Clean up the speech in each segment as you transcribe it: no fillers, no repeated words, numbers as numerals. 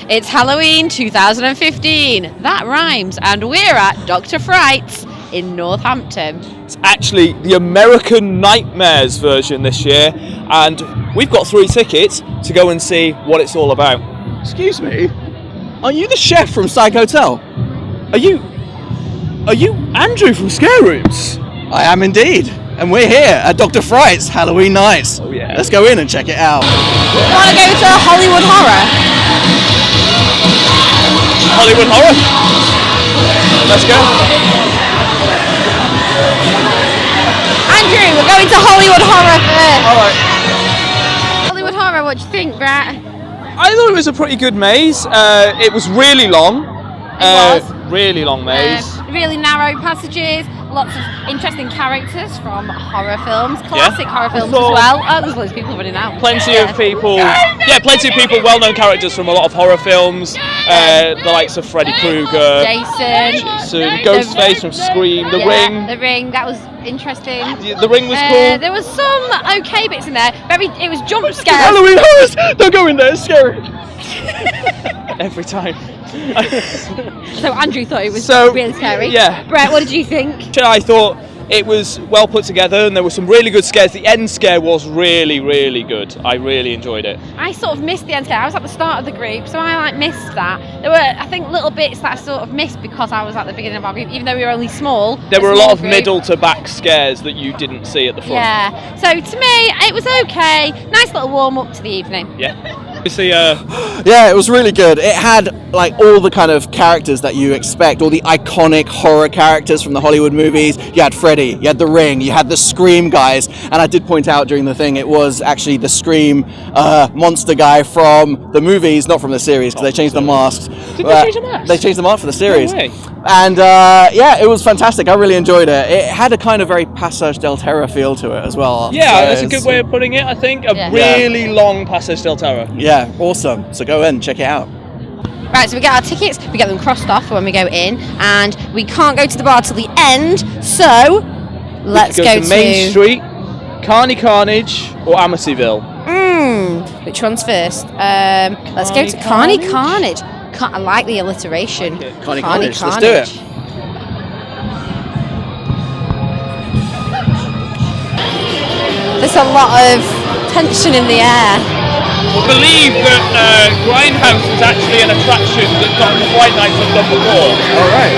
It's Halloween 2015. That rhymes, and we're at Dr Frights in Northampton. It's actually the American Nightmares version this year, and we've got 3 tickets to go and see what it's all about. Excuse me? Are you the chef from Psych Hotel? Are you Andrew from Scare Rooms? I am indeed. And we're here at Dr Frights Halloween Nights. Oh yeah. Let's go in and check it out. You want to go to Hollywood Horror? Hollywood Horror? Let's go. Andrew, we're going to Hollywood Horror first. Alright. Hollywood Horror, what do you think, Brett? I thought it was a pretty good maze. It was really long. It was. Really long maze. Really narrow passages, lots of interesting characters from horror films, classic horror films as well. Oh, there's loads of people running out. Plenty of people, well-known characters from a lot of horror films, the likes of Freddy Krueger, Jason, Ghostface from Scream, The Ring. The Ring, that was interesting. The Ring was cool. There was some okay bits in there. It was jump scares. Halloween horrors! Don't go in there, it's scary. Every time. So Andrew thought it was really scary. Yeah. Brett, what did you think? I thought it was well put together, and there were some really good scares. The end scare was really, really good. I really enjoyed it. I sort of missed the end scare. I was at the start of the group, so I missed that. There were, I think, little bits that I sort of missed because I was at the beginning of our group, even though we were only small. There were a lot of middle to back scares that you didn't see at the front. Yeah. So to me, it was okay. Nice little warm up to the evening. Yeah. Yeah, it was really good. It had like all the kind of characters that you expect, all the iconic horror characters from the Hollywood movies. You had Freddy, you had The Ring, you had the Scream guys, and I did point out during the thing it was actually the Scream monster guy from the movies, not from the series, because they changed the masks. Did they change the masks? They changed them up for the series. No way. And yeah, it was fantastic. I really enjoyed it. It had a kind of very Passage del Terra feel to it as well. Yeah, So that's a good way of putting it, I think. A really long Passage del Terra. Yeah, awesome. So go in, check it out. Right, so we get our tickets, we get them crossed off for when we go in, and we can't go to the bar till the end, so let's go to Main Street, Carny Carnage, or Amityville. Which one's first? Let's go to Carny Carnage. I like the alliteration. Okay. Carny Carnage. Let's do it. There's a lot of tension in the air. I believe that Grindhouse is actually an attraction that Dr Frights Nights have done before. Alright.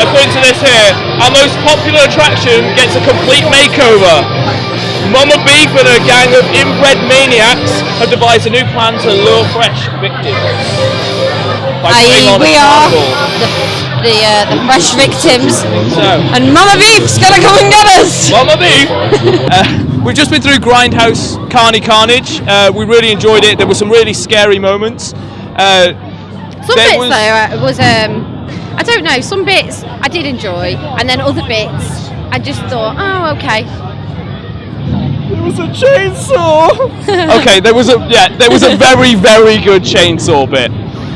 According to this here, our most popular attraction gets a complete makeover. Mama Beef and a gang of inbred maniacs have devised a new plan to lure fresh victims. We are the fresh victims. So, And Mama Beef's gonna come and get us! Mama Beef! We've just been through Grindhouse, Carny Carnage. We really enjoyed it. There were some really scary moments. Some bits though was I don't know, some bits I did enjoy, and then other bits I just thought, oh okay. It was a chainsaw! Okay, there was a very, very good chainsaw bit.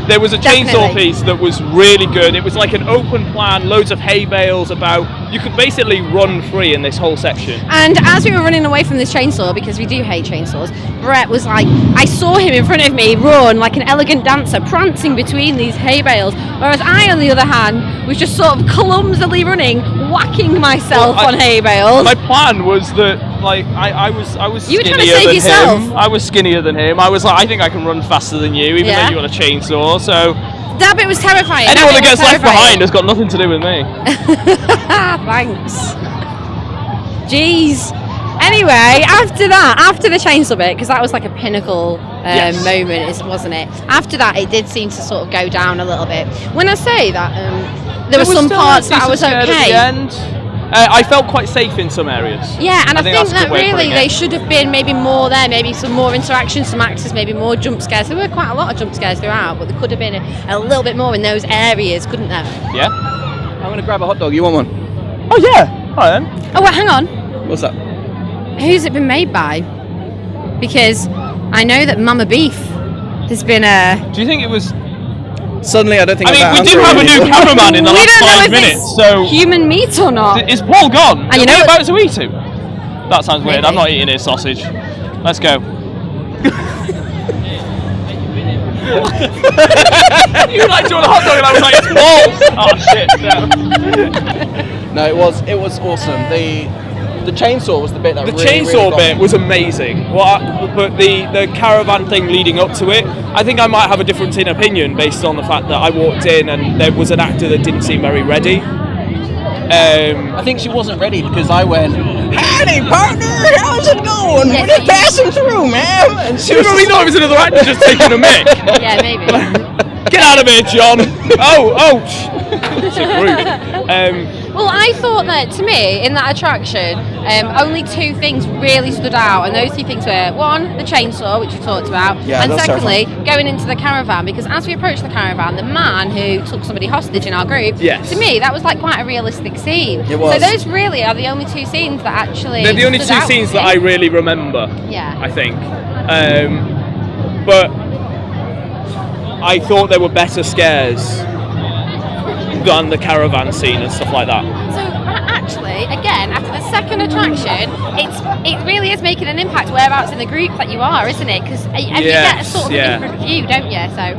There was a chainsaw Definitely. piece that was really good. It was like an open plan, loads of hay bales about. You could basically run free in this whole section. And as we were running away from this chainsaw, because we do hate chainsaws, Brett was like, I saw him in front of me run like an elegant dancer, prancing between these hay bales, whereas I, on the other hand, was just sort of clumsily running, whacking myself on hay bales. My plan was that, like, I was You were skinnier trying to save than yourself. him. I was skinnier than him. I was like, I think I can run faster than you, even though you got a chainsaw. So That bit was terrifying. anyone that gets left behind has got nothing to do with me. Thanks. Jeez. Anyway, after the chainsaw bit, because that was like a pinnacle moment, wasn't it? After that, it did seem to sort of go down a little bit. When I say that, there were some parts that I was At the okay. end. I felt quite safe in some areas. Yeah, and I think that's a that good way of really putting they it. should have been maybe more there, maybe some more interaction, some actors, maybe more jump scares. There were quite a lot of jump scares throughout, but there could have been a little bit more in those areas, couldn't there? Yeah. I'm going to grab a hot dog. You want one? Oh yeah. All right then. Oh, wait, hang on. What's that? Who's it been made by? Because I know that Mama Beef has been Do you think it was? Suddenly, I don't think. I mean, we do have a new cameraman in the we last don't know 5 if minutes, it's so human meat or not. is Paul gone? And you know Are we what- about to eat him? That sounds weird. Maybe. I'm not eating his sausage. Let's go. You like doing a hot dog and I was like, it's balls! Oh shit, no. No, it was awesome. The chainsaw was the bit that The really chainsaw got bit me. was amazing. But the caravan thing leading up to it, I think I might have a difference in opinion based on the fact that I walked in and there was an actor that didn't seem very ready. I think she wasn't ready because I went, "Howdy, partner, how's it going? We're just passing through, man." And she You probably thought it was another actor just taking a mick. Yeah, maybe. Get out of here, John! Oh! So rude. Well, I thought that, to me, in that attraction, only two things really stood out, and those two things were, one, the chainsaw, which we talked about, Yeah, and that's secondly, going into the caravan, because as we approached the caravan, the man who took somebody hostage in our group, Yes. to me, that was like quite a realistic scene. It was. So those really are the only two scenes that actually They're the only two stood out scenes to that me. I really remember, Yeah. I think. But I thought there were better scares than the caravan scene and stuff like that. So actually, again, after the second attraction, it really is making an impact whereabouts in the group that you are, isn't it? Because you get a sort of a different view, don't you? So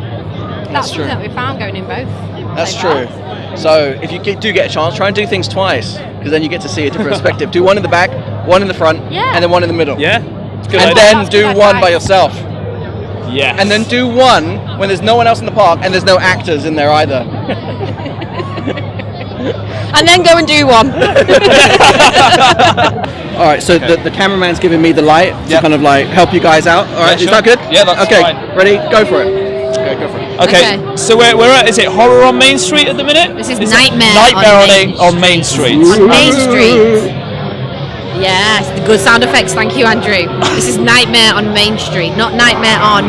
that's true. something that we found going in both. That's so far. true. So if you do get a chance, try and do things twice, because then you get to see a different perspective. Do one in the back, one in the front, Yeah. and then one in the middle. Yeah? It's a good And idea. then That's do good one by advice. yourself. Yes. And then do one when there's no one else in the park and there's no actors in there either. And then go and do one. All right, so the cameraman's giving me the light to Yep. kind of like help you guys out. All right, Yeah, is sure. that good? Yeah, that's okay. fine. Ready? Go for it. Okay, go for it. Okay, Okay. so we're at, is it Horror on Main Street at the minute? This is it Nightmare on Main Street. On Main Street. Yes, the good sound effects. Thank you, Andrew. This is Nightmare on Main Street, not Nightmare on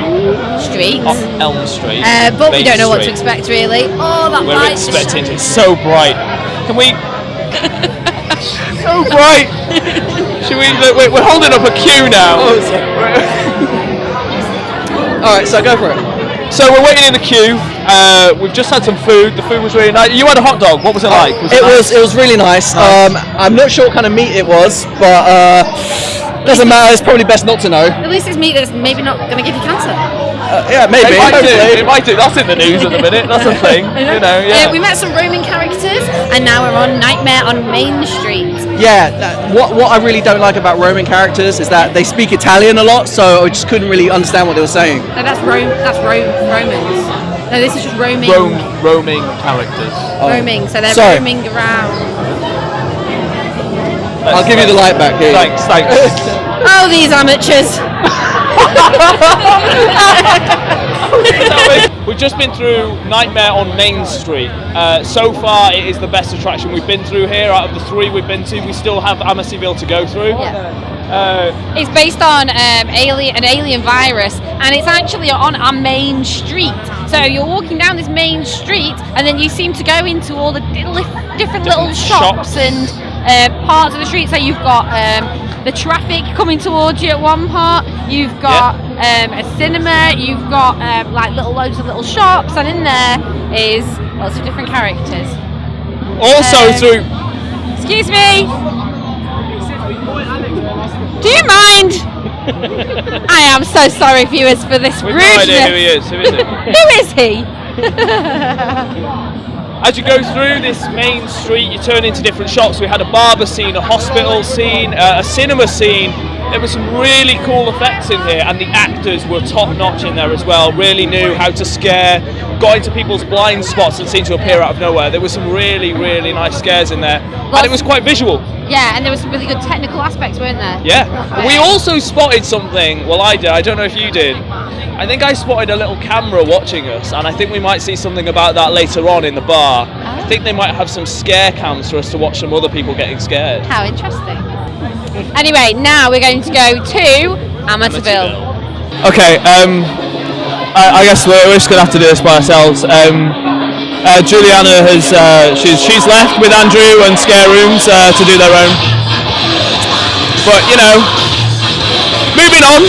Street. Off Elm Street. But we Main don't know what to Street. expect, really. Oh, that We're light. expecting it's so bright. Can we? So bright. Should we? We're holding up a queue now. All right, so go for it. So we're waiting in the queue. We've just had some food. The food was really nice. You had a hot dog. What was it like? It was really nice. I'm not sure what kind of meat it was, but doesn't matter. It's probably best not to know. At least it's meat that's maybe not going to give you cancer. Yeah, maybe. It might do. hopefully. It might do. That's in the news at the minute. That's a thing. You know. Yeah. We met some roaming characters, and now we're on Nightmare on Main Street. Yeah, what I really don't like about roaming characters is that they speak Italian a lot, so I just couldn't really understand what they were saying. No, that's Romans. No, this is just roaming. Roaming characters. Roaming, so they're Sorry. roaming around. I'll give you the light back here. Thanks. Oh, these amateurs. We've just been through Nightmare on Main Street. So far, it is the best attraction we've been through here. Out of the three we've been to, we still have Amityville to go through. It's based on an alien virus, and it's actually on a main street. So you're walking down this main street, and then you seem to go into all the different little shops and parts of the street. So you've got the traffic coming towards you at one part. You've got a cinema. You've got like loads of little shops, and in there is lots of different characters. Also through. Excuse me. Do you mind? I am so sorry, viewers, for this We've rudeness. no idea who he is. Who is it? Who is he? As you go through this main street, you turn into different shops. We had a barber scene, a hospital scene, a cinema scene. There were some really cool effects in here, and the actors were top notch in there as well. Really knew how to scare, got into people's blind spots and seemed to appear out of nowhere. There were some really, really nice scares in there, and it was quite visual. Yeah, and there were some really good technical aspects, weren't there? Yeah. We also spotted something. Well, I did. I don't know if you did. I think I spotted a little camera watching us, and I think we might see something about that later on in the bar. I think they might have some scare cams for us to watch some other people getting scared. How interesting. Anyway, now we're going to go to Amityville. Okay, I guess we're just going to have to do this by ourselves. Juliana has she's left with Andrew and Scare Rooms to do their own. But you know, moving on,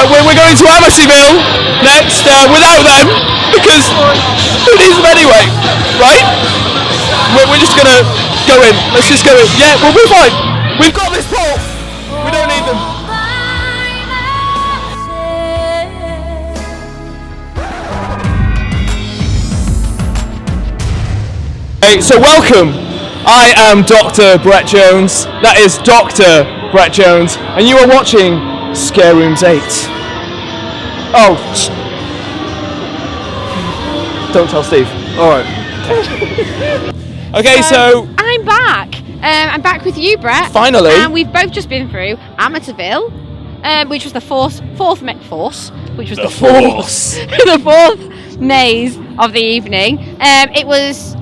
we're going to Amityville next without them because who needs them anyway, right? We're just going to go in. Let's just go in. Yeah, we'll be fine. We've got this pole. We don't need them. Hey, so welcome. I am Dr. Brett Jones. That is Dr. Brett Jones, and you are watching Scare Rooms 8. Oh, don't tell Steve. All right. Okay, so I'm back. I'm back with you, Brett. Finally. And we've both just been through Amityville, which was the fourth maze of the evening.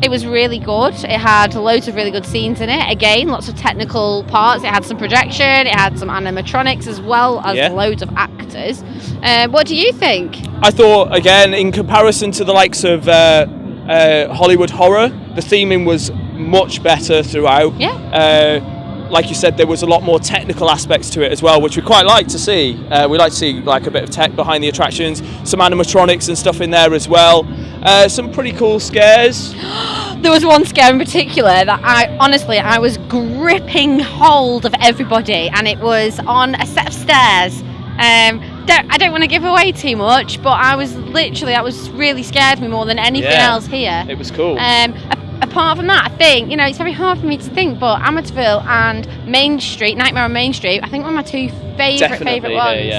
It was really good. It had loads of really good scenes in it. Again, lots of technical parts. It had some projection. It had some animatronics as well as loads of actors. What do you think? I thought, again, in comparison to the likes of Hollywood horror, the theming was much better throughout. Yeah. Like you said, there was a lot more technical aspects to it as well, which we quite like to see. We like to see like a bit of tech behind the attractions, some animatronics and stuff in there as well. Some pretty cool scares. There was one scare in particular that I was gripping hold of everybody, and it was on a set of stairs. I don't want to give away too much, but that was really scared me more than anything else here. It was cool. Apart from that, I think, it's very hard for me to think, but Amityville and Main Street, Nightmare on Main Street, I think one of my two favourite ones.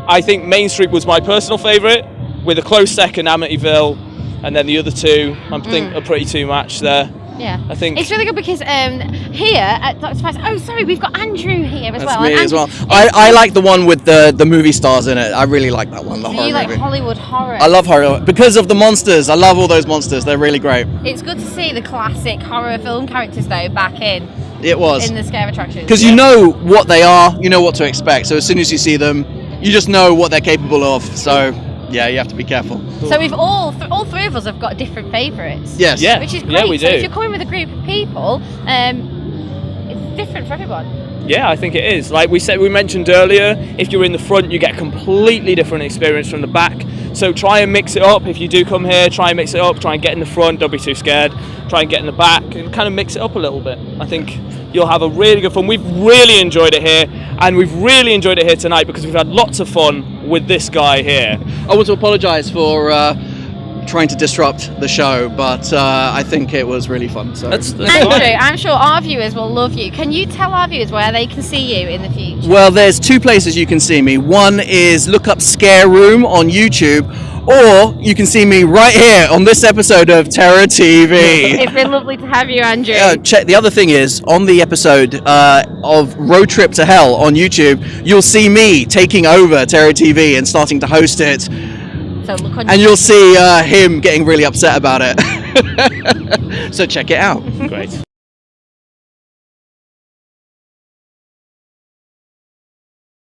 I think Main Street was my personal favourite, with a close second Amityville, and then the other two, I think, are pretty two matched there. Yeah, I think it's really good because here at Dr Frights. Oh, sorry, we've got Andrew here as well. That's me as well. I like the one with the movie stars in it. I really like that one. The horror you like movie. Hollywood horror? I love horror because of the monsters. I love all those monsters. They're really great. It's good to see the classic horror film characters though back in. It was in the scare attractions because you know what they are. You know what to expect. So as soon as you see them, you just know what they're capable of. So. Yeah, you have to be careful. So we've all three of us have got different favourites. Yes. Yeah. Which is great. Yeah, we do. So if you're coming with a group of people, it's different for everyone. Yeah, I think it is. Like we mentioned earlier, if you're in the front, you get a completely different experience from the back. So try and mix it up. If you do come here, try and mix it up. Try and get in the front. Don't be too scared. Try and get in the back and kind of mix it up a little bit. I think you'll have a really good fun. We've really enjoyed it here, and we've really enjoyed it here tonight because we've had lots of fun with this guy here. I want to apologise for trying to disrupt the show, but I think it was really fun. So That's Andrew, fine. I'm sure our viewers will love you. Can you tell our viewers where they can see you in the future? Well, there's two places you can see me. One is look up Scare Room on YouTube, or you can see me right here on this episode of Terror TV. It's been lovely to have you, Andrew. Check. The other thing is, on the episode of Road Trip to Hell on YouTube, you'll see me taking over Terror TV and starting to host it. So look on And you'll see him getting really upset about it. So check it out. Great.